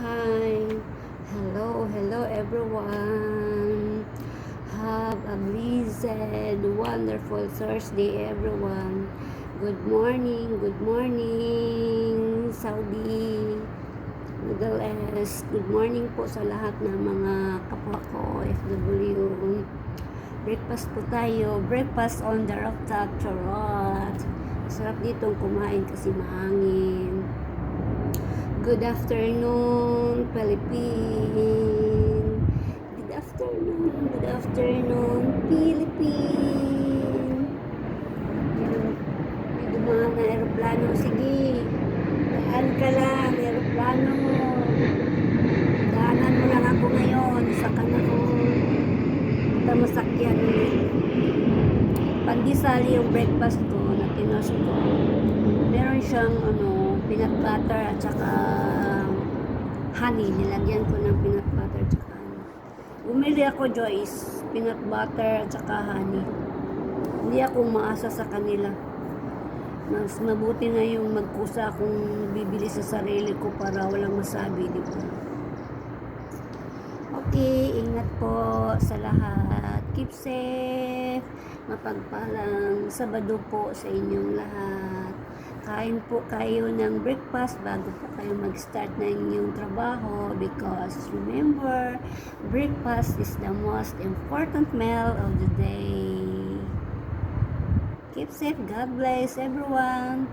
Hi. Hello everyone. Have a blessed, wonderful Thursday everyone. Good morning Saudi, Middle East. Good morning po sa lahat ng mga kapwa ko FW. Breakfast po tayo. Breakfast on the rooftop. Charot. Sarap ditong kumain kasi mahangin. Good afternoon, Philippines. Good afternoon, Philippines. May dumaan na aeroplano. Sige, daan ka lang, aeroplano. Daanan mo lang ako ngayon sa kanahon. Ito masakyan ulit. Pandesal yung breakfast ko na pinost ko. Meron siyang peanut butter at saka honey. Nilagyan ko ng peanut butter at saka honey. Bumili ako, Joyce, peanut butter at saka honey. Hindi ako umaasa sa kanila. Mas mabuti na yung magkusa akong bibili sa sarili ko para walang masabi, di ba? Okay, ingat po sa lahat. Keep safe. Mapagpalang Sabado po sa inyong lahat. Kain po kayo ng breakfast bago po kayo mag-start na inyong trabaho because remember, breakfast is the most important meal of the day. Keep safe. God bless everyone.